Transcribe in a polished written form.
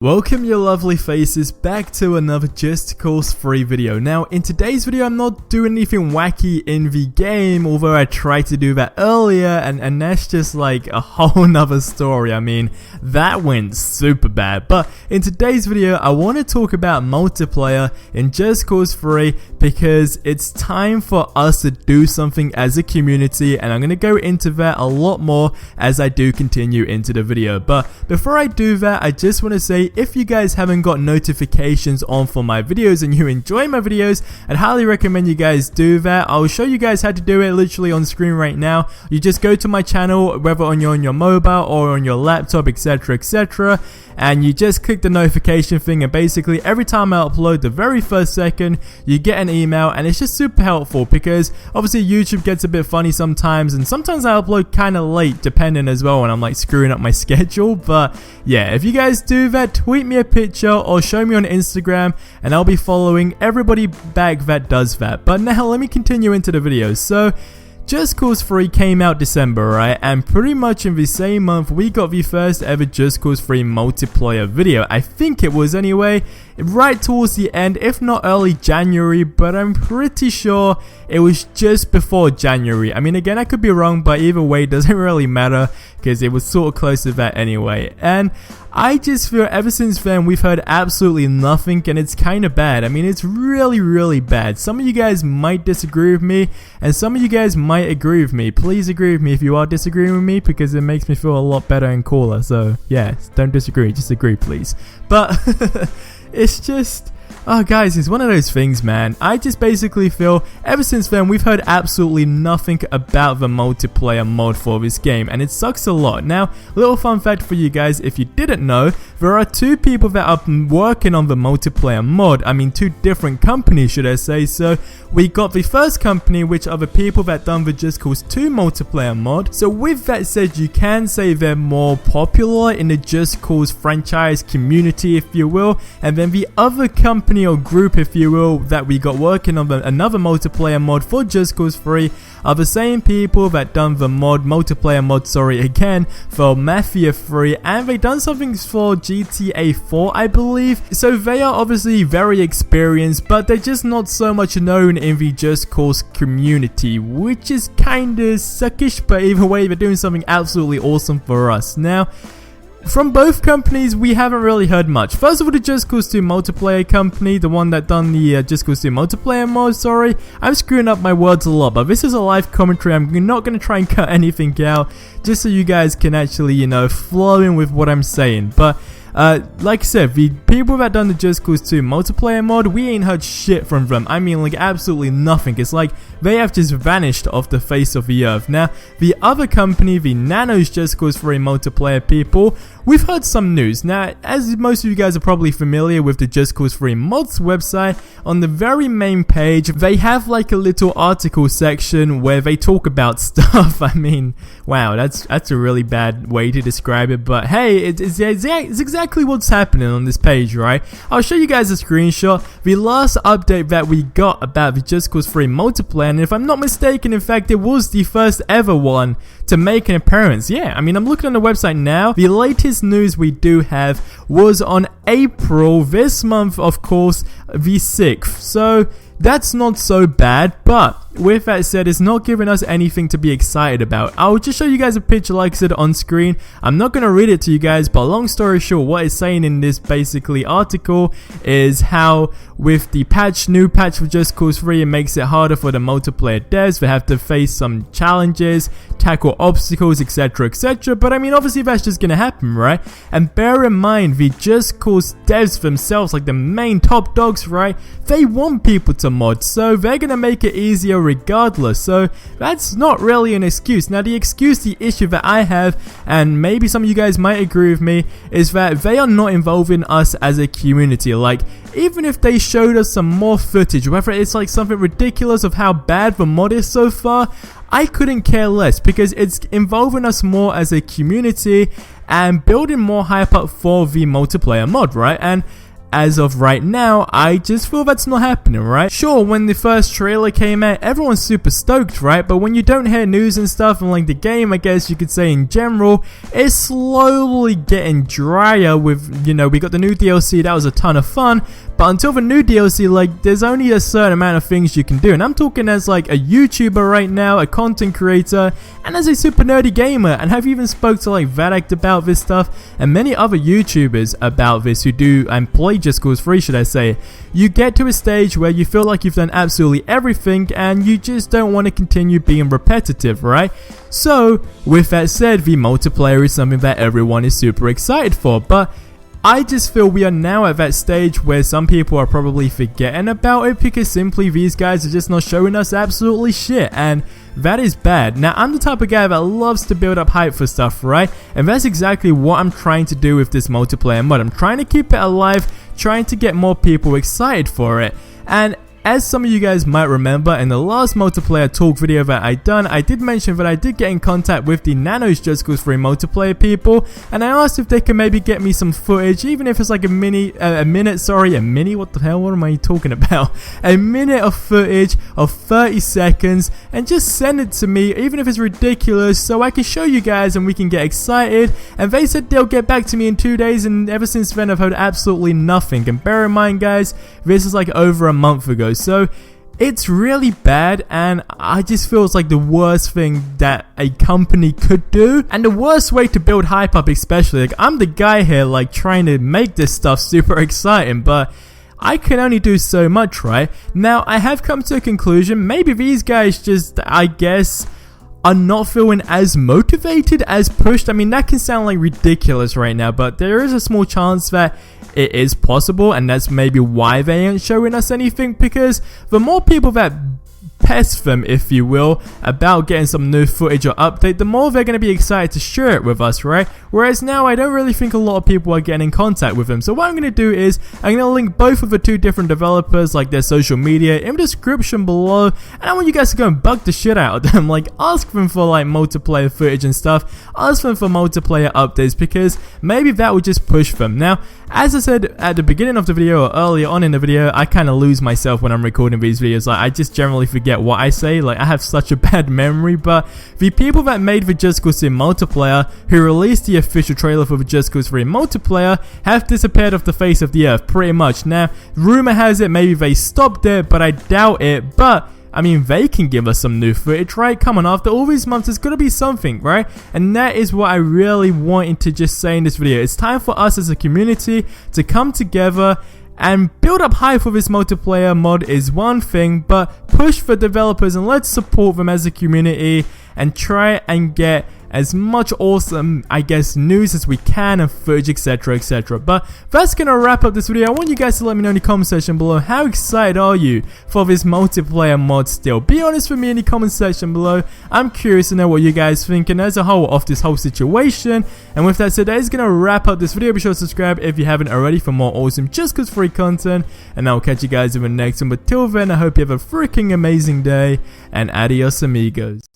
Welcome your lovely faces back to another Just Cause 3 video. Now in today's video I'm not doing anything wacky in the game, although I tried to do that earlier and that's just like a whole nother story. I mean, that went super bad. But in today's video I want to talk about multiplayer in Just Cause 3 because it's time for us to do something as a community, and I'm going to go into that a lot more as I do continue into the video. But before I do that, I just want to say, if you guys haven't got notifications on for my videos and you enjoy my videos, I'd highly recommend you guys do that. I'll show you guys how to do it literally on screen right now. You just go to my channel, whether on your mobile or on your laptop, etc, and you just click the notification thing, and basically every time I upload, the very first second you get an email, and it's just super helpful because obviously YouTube gets a bit funny sometimes, and sometimes I upload kind of late depending as well when I'm like screwing up my schedule. But yeah, if you guys do that, tweet me a picture or show me on Instagram and I'll be following everybody back that does that. But now let me continue into the video. So Just Cause 3 came out December, right? And pretty much in the same month we got the first ever Just Cause 3 multiplayer video. I think it was anyway, right towards the end, if not early January, but I'm pretty sure it was just before January. I mean, again, I could be wrong, but either way it doesn't really matter because it was sort of close to that anyway. And I just feel ever since then we've heard absolutely nothing, and it's kind of bad. I mean, it's really bad. Some of you guys might disagree with me and some of you guys might agree with me. Please agree with me if you are disagreeing with me, because it makes me feel a lot better and cooler. So yeah, don't disagree, just agree please. But it's just, oh guys, it's one of those things, man. I just basically feel ever since then we've heard absolutely nothing about the multiplayer mod for this game, and it sucks a lot. Now, little fun fact for you guys, if you didn't know, there are two people that are working on the multiplayer mod. I mean, two different companies, should I say. So we got the first company, which are the people that done the Just Cause 2 multiplayer mod. So with that said, you can say they're more popular in the Just Cause franchise community, if you will. And then the other company or group, if you will, that we got working on another multiplayer mod for Just Cause 3 are the same people that done the multiplayer mod again, for Mafia 3, and they done something for GTA 4, I believe. So they are obviously very experienced, but they're just not so much known in the Just Cause community, which is kinda suckish, but either way, they're doing something absolutely awesome for us. Now, from both companies, we haven't really heard much. First of all, the Just Cause 2 multiplayer company, the one that done the Just Cause 2 multiplayer mod, sorry. I'm screwing up my words a lot, but this is a live commentary. I'm not going to try and cut anything out, just so you guys can actually, you know, flow in with what I'm saying. But like I said, the people that done the Just Cause 2 multiplayer mod, we ain't heard shit from them. I mean, like, absolutely nothing. It's like they have just vanished off the face of the earth. Now, the other company, the Nanos Just Cause 3 multiplayer people, we've heard some news. Now, as most of you guys are probably familiar with the Just Cause 3 mods website, on the very main page, they have like a little article section where they talk about stuff. I mean, wow, that's a really bad way to describe it, but hey, it's exactly what's happening on this page, right? I'll show you guys a screenshot. The last update that we got about the Just Cause 3 multiplayer, and if I'm not mistaken, in fact, it was the first ever one to make an appearance. Yeah, I mean, I'm looking on the website now. The latest news we do have was on April this month, of course, the 6th. So that's not so bad, but with that said, it's not giving us anything to be excited about. I'll just show you guys a picture like I said on screen. I'm not going to read it to you guys, but long story short, what it's saying in this basically article is how with the new patch for Just Cause 3, it makes it harder for the multiplayer devs. They have to face some challenges, tackle obstacles, etc. But I mean, obviously that's just going to happen, right? And bear in mind, the Just Cause devs themselves, like the main top dogs, right? They want people to mod, so they're going to make it easier regardless. So that's not really an excuse. Now, the issue that I have, and maybe some of you guys might agree with me, is that they are not involving us as a community. Like, even if they showed us some more footage, whether it's like something ridiculous of how bad the mod is so far, I couldn't care less, because it's involving us more as a community and building more hype up for the multiplayer mod, right? And as of right now, I just feel that's not happening, right? Sure, when the first trailer came out, everyone's super stoked, right? But when you don't hear news and stuff, and like the game, I guess you could say in general, it's slowly getting drier with, you know, we got the new DLC, that was a ton of fun, but until the new DLC, like, there's only a certain amount of things you can do, and I'm talking as like a YouTuber right now, a content creator, and as a super nerdy gamer, and I've even spoke to like Vadak about this stuff, and many other YouTubers about this who do and play Just Cause 3, should I say. You get to a stage where you feel like you've done absolutely everything, and you just don't want to continue being repetitive, right? So, with that said, the multiplayer is something that everyone is super excited for, but I just feel we are now at that stage where some people are probably forgetting about it because simply these guys are just not showing us absolutely shit, and that is bad. Now, I'm the type of guy that loves to build up hype for stuff, right? And that's exactly what I'm trying to do with this multiplayer mod. I'm trying to keep it alive, trying to get more people excited for it. And as some of you guys might remember, in the last multiplayer talk video that I done, I did mention that I did get in contact with the Nanos Just Cause 3 multiplayer people, and I asked if they could maybe get me some footage, even if it's like a minute, what the hell, what am I talking about? A minute of footage of 30 seconds, and just send it to me, even if it's ridiculous, so I can show you guys and we can get excited. And they said they'll get back to me in 2 days, and ever since then I've heard absolutely nothing. And bear in mind, guys, this is like over a month ago. So it's really bad, and I just feel it's like the worst thing that a company could do, and the worst way to build hype up, especially. Like, I'm the guy here like trying to make this stuff super exciting, but I can only do so much, right? Now, I have come to a conclusion. Maybe these guys just, I guess, are not feeling as motivated, as pushed. I mean, that can sound like ridiculous right now, but there is a small chance that it is possible, and that's maybe why they ain't showing us anything, because the more people that pest them, if you will, about getting some new footage or update, the more they're going to be excited to share it with us, right? Whereas now, I don't really think a lot of people are getting in contact with them. So what I'm going to do is, I'm going to link both of the two different developers, like their social media, in the description below, and I want you guys to go and bug the shit out of them. Like, ask them for like multiplayer footage and stuff, ask them for multiplayer updates, because maybe that would just push them. Now, as I said at the beginning of the video, or earlier on in the video, I kind of lose myself when I'm recording these videos. Like, I just generally forget what I say. Like, I have such a bad memory. But the people that made the Just Cause 3 multiplayer, who released the official trailer for the Just Cause 3 multiplayer, have disappeared off the face of the earth, pretty much. Now, rumor has it maybe they stopped it, but I doubt it. But I mean, they can give us some new footage, right? Come on, after all these months, there's gotta be something, right? And that is what I really wanted to just say in this video. It's time for us as a community to come together and build up hype for this multiplayer mod is one thing, but push for developers and let's support them as a community and try and get as much awesome, I guess, news as we can and footage, etc, etc. But that's gonna wrap up this video. I want you guys to let me know in the comment section below, how excited are you for this multiplayer mod still? Be honest with me in the comment section below. I'm curious to know what you guys think and as a whole of this whole situation. And with that said, that is gonna wrap up this video. Be sure to subscribe if you haven't already for more awesome Just Cause 3 content, and I'll catch you guys in the next one. But till then, I hope you have a freaking amazing day, and adios amigos.